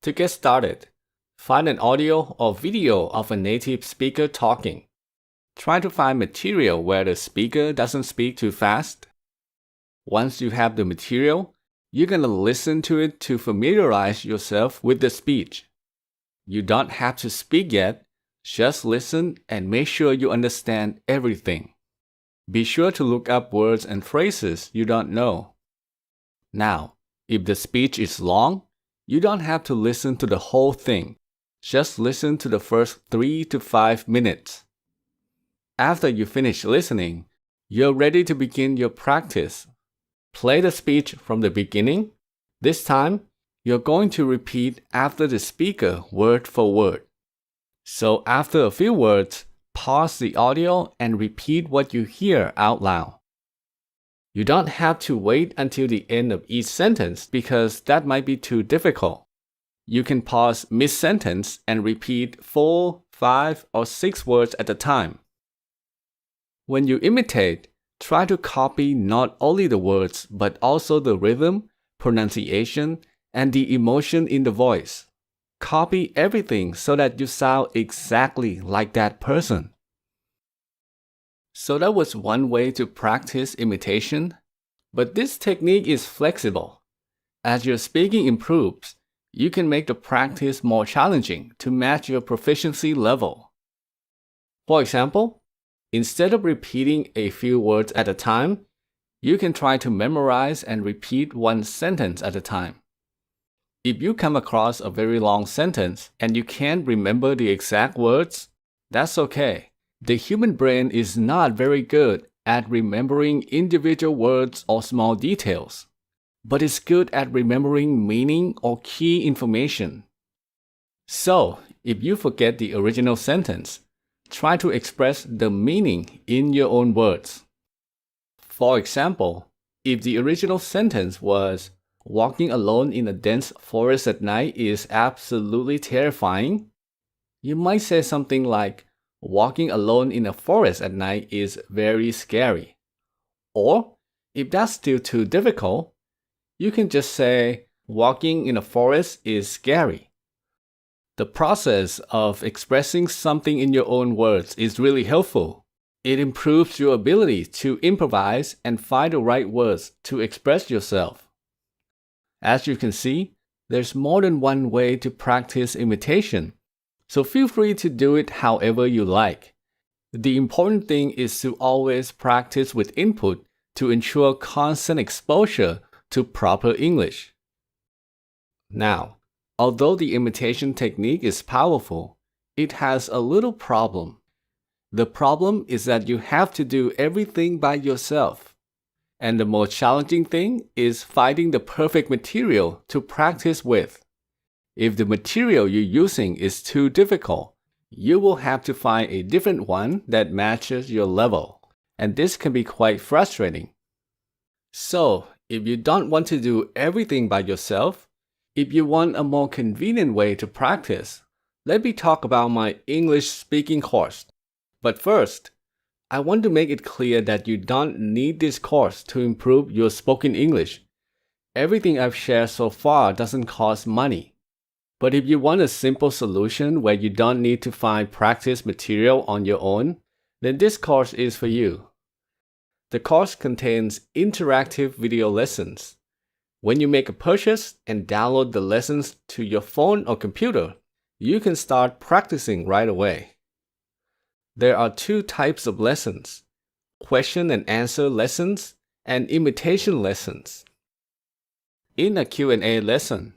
To get started, find an audio or video of a native speaker talking. Try to find material where the speaker doesn't speak too fast. Once you have the material, you're going to listen to it to familiarize yourself with the speech. You don't have to speak yet, just listen and make sure you understand everything. Be sure to look up words and phrases you don't know. Now, if the speech is long, you don't have to listen to the whole thing. Just listen to the first 3 to 5 minutes. After you finish listening, you're ready to begin your practice. Play the speech from the beginning. This time, you're going to repeat after the speaker word for word. So after a few words, pause the audio and repeat what you hear out loud. You don't have to wait until the end of each sentence because that might be too difficult. You can pause mid-sentence and repeat 4, 5, or 6 words at a time. When you imitate, try to copy not only the words but also the rhythm, pronunciation, and the emotion in the voice. Copy everything so that you sound exactly like that person. So that was one way to practice imitation, but this technique is flexible. As your speaking improves, you can make the practice more challenging to match your proficiency level. For example, instead of repeating a few words at a time, you can try to memorize and repeat one sentence at a time. If you come across a very long sentence and you can't remember the exact words, that's okay. The human brain is not very good at remembering individual words or small details, but it's good at remembering meaning or key information. So, if you forget the original sentence, try to express the meaning in your own words. For example, if the original sentence was, "Walking alone in a dense forest at night is absolutely terrifying," you might say something like, "Walking alone in a forest at night is very scary." Or, if that's still too difficult, you can just say, "Walking in a forest is scary." The process of expressing something in your own words is really helpful. It improves your ability to improvise and find the right words to express yourself. As you can see, there's more than one way to practice imitation, so feel free to do it however you like. The important thing is to always practice with input to ensure constant exposure to proper English. Now, although the imitation technique is powerful, it has a little problem. The problem is that you have to do everything by yourself. And the most challenging thing is finding the perfect material to practice with. If the material you're using is too difficult, you will have to find a different one that matches your level, and this can be quite frustrating. So, if you don't want to do everything by yourself, if you want a more convenient way to practice, let me talk about my English speaking course. But first, I want to make it clear that you don't need this course to improve your spoken English. Everything I've shared so far doesn't cost money. But if you want a simple solution where you don't need to find practice material on your own, then this course is for you. The course contains interactive video lessons. When you make a purchase and download the lessons to your phone or computer, you can start practicing right away. There are 2 types of lessons: question and answer lessons and imitation lessons. In a Q&A lesson,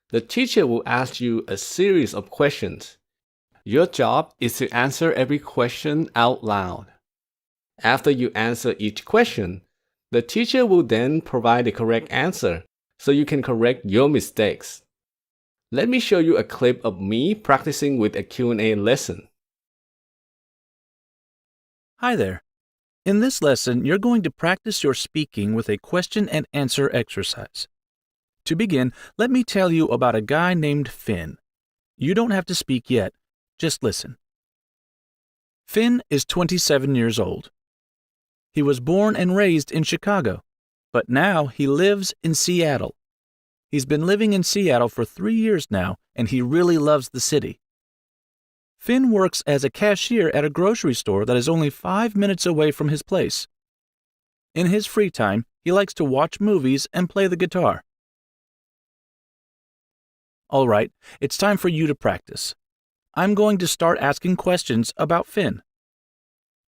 the teacher will ask you a series of questions. Your job is to answer every question out loud. After you answer each question, the teacher will then provide the correct answer so you can correct your mistakes. Let me show you a clip of me practicing with a Q&A lesson. Hi there. In this lesson, you're going to practice your speaking with a question and answer exercise. To begin, let me tell you about a guy named Finn. You don't have to speak yet, just listen. Finn is 27 years old. He was born and raised in Chicago, but now he lives in Seattle. He's been living in Seattle for 3 years now, and he really loves the city. Finn works as a cashier at a grocery store that is only 5 minutes away from his place. In his free time, he likes to watch movies and play the guitar. All right, it's time for you to practice. I'm going to start asking questions about Finn.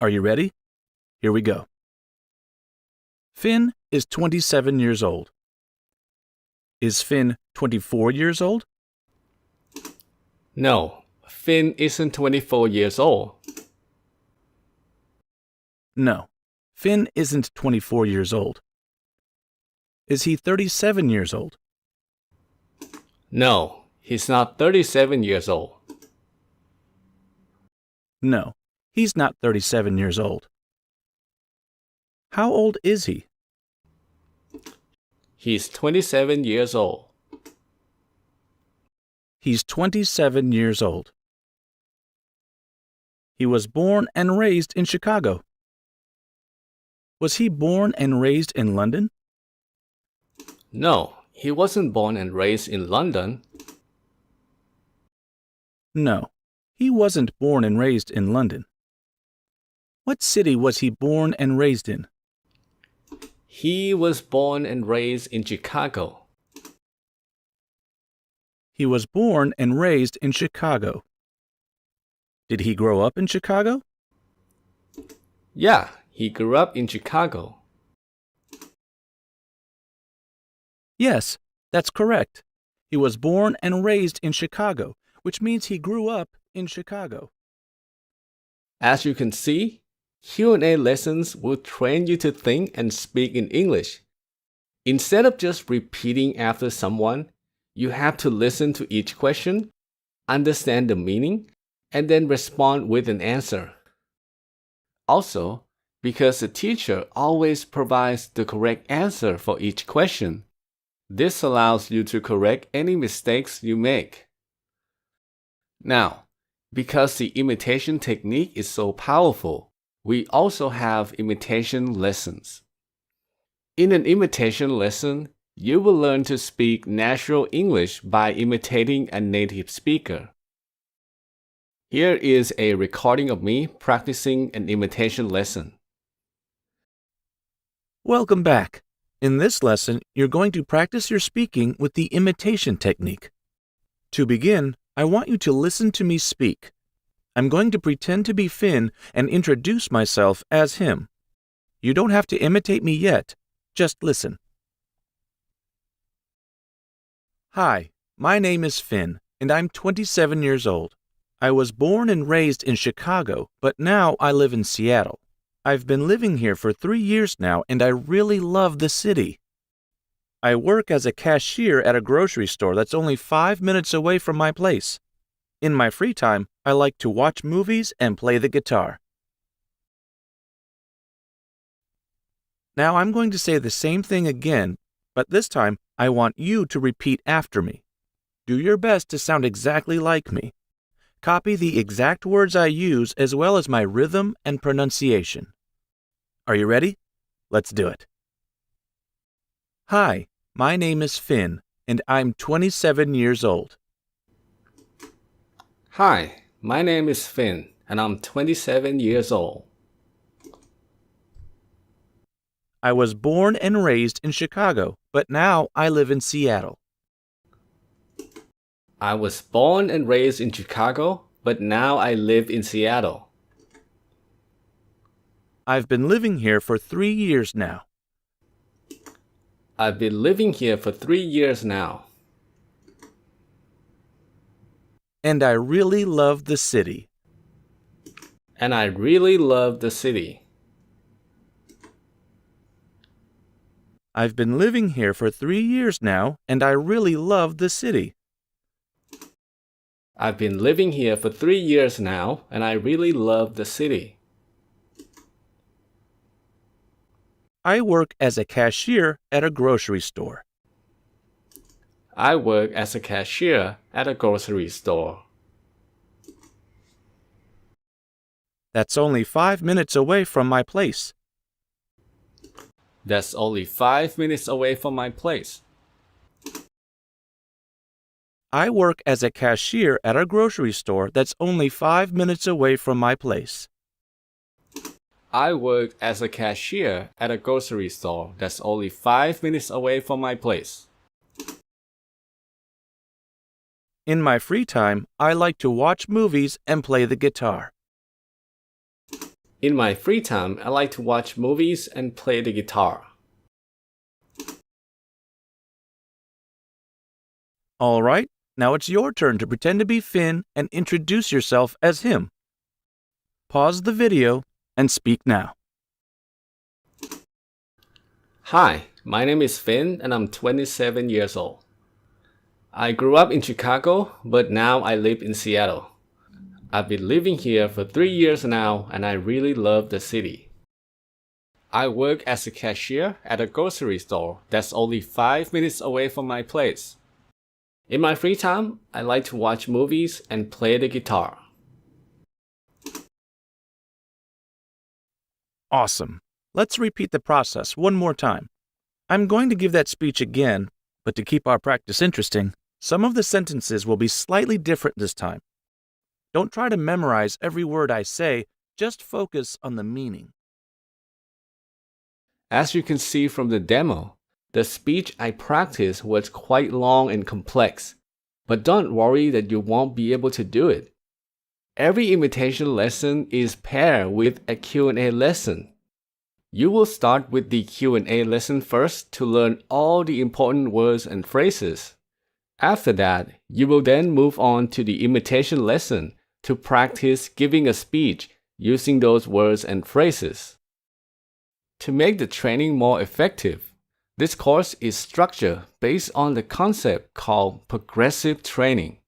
Are you ready? Here we go. Finn is 27 years old. Is Finn 24 years old? No, Finn isn't 24 years old. No, Finn isn't 24 years old. Is he 37 years old? No, he's not 37 years old. No, he's not 37 years old. How old is he? He's 27 years old. He's 27 years old. He was born and raised in Chicago. Was he born and raised in London? No, he wasn't born and raised in London. No, he wasn't born and raised in London. What city was he born and raised in? He was born and raised in Chicago. He was born and raised in Chicago. Did he grow up in Chicago? Yeah, he grew up in Chicago. Yes, that's correct. He was born and raised in Chicago, which means he grew up in Chicago. As you can see, Q&A lessons will train you to think and speak in English. Instead of just repeating after someone, you have to listen to each question, understand the meaning, and then respond with an answer. Also, because the teacher always provides the correct answer for each question, this allows you to correct any mistakes you make. Now, because the imitation technique is so powerful, we also have imitation lessons. In an imitation lesson, you will learn to speak natural English by imitating a native speaker. Here is a recording of me practicing an imitation lesson. Welcome back. In this lesson, you're going to practice your speaking with the imitation technique. To begin, I want you to listen to me speak. I'm going to pretend to be Finn and introduce myself as him. You don't have to imitate me yet. Just listen. Hi, my name is Finn, and I'm 27 years old. I was born and raised in Chicago, but now I live in Seattle. I've been living here for 3 years now, and I really love the city. I work as a cashier at a grocery store that's only 5 minutes away from my place. In my free time, I like to watch movies and play the guitar. Now I'm going to say the same thing again, but this time I want you to repeat after me. Do your best to sound exactly like me. Copy the exact words I use as well as my rhythm and pronunciation. Are you ready? Let's do it. Hi, my name is Finn, and I'm 27 years old. Hi, my name is Finn, and I'm 27 years old. I was born and raised in Chicago, but now I live in Seattle. I was born and raised in Chicago, but now I live in Seattle. I've been living here for 3 years now. I've been living here for 3 years now. And I really love the city. And I really love the city. I've been living here for 3 years now, and I really love the city. I've been living here for 3 years now, and I really love the city. I work as a cashier at a grocery store. I work as a cashier at a grocery store. That's only 5 minutes away from my place. That's only 5 minutes away from my place. I work as a cashier at a grocery store that's only 5 minutes away from my place. I work as a cashier at a grocery store that's only 5 minutes away from my place. In my free time, I like to watch movies and play the guitar. In my free time, I like to watch movies and play the guitar. All right, now it's your turn to pretend to be Finn and introduce yourself as him. Pause the video and speak now. Hi, my name is Finn and I'm 27 years old. I grew up in Chicago, but now I live in Seattle. I've been living here for 3 years now and I really love the city. I work as a cashier at a grocery store that's only 5 minutes away from my place. In my free time, I like to watch movies and play the guitar. Awesome. Let's repeat the process one more time. I'm going to give that speech again, but to keep our practice interesting, some of the sentences will be slightly different this time. Don't try to memorize every word I say, just focus on the meaning. As you can see from the demo, the speech I practiced was quite long and complex, but don't worry that you won't be able to do it. Every imitation lesson is paired with a Q&A lesson. You will start with the Q&A lesson first to learn all the important words and phrases. After that, you will then move on to the imitation lesson to practice giving a speech using those words and phrases. To make the training more effective, this course is structured based on the concept called progressive training.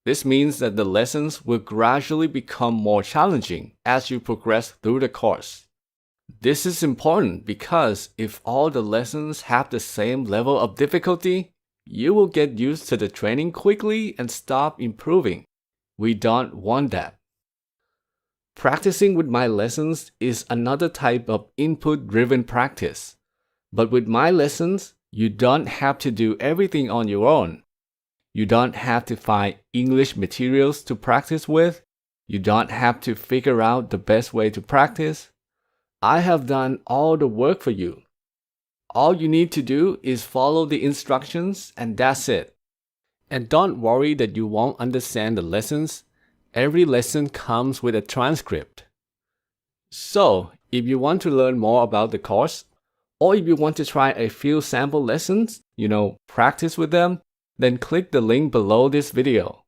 This means that the lessons will gradually become more challenging as you progress through the course. This is important because if all the lessons have the same level of difficulty, you will get used to the training quickly and stop improving. We don't want that. Practicing with my lessons is another type of input-driven practice. But with my lessons, you don't have to do everything on your own. You don't have to find English materials to practice with. You don't have to figure out the best way to practice. I have done all the work for you. All you need to do is follow the instructions and that's it. And don't worry that you won't understand the lessons. Every lesson comes with a transcript. So, if you want to learn more about the course, or if you want to try a few sample lessons, practice with them, then click the link below this video.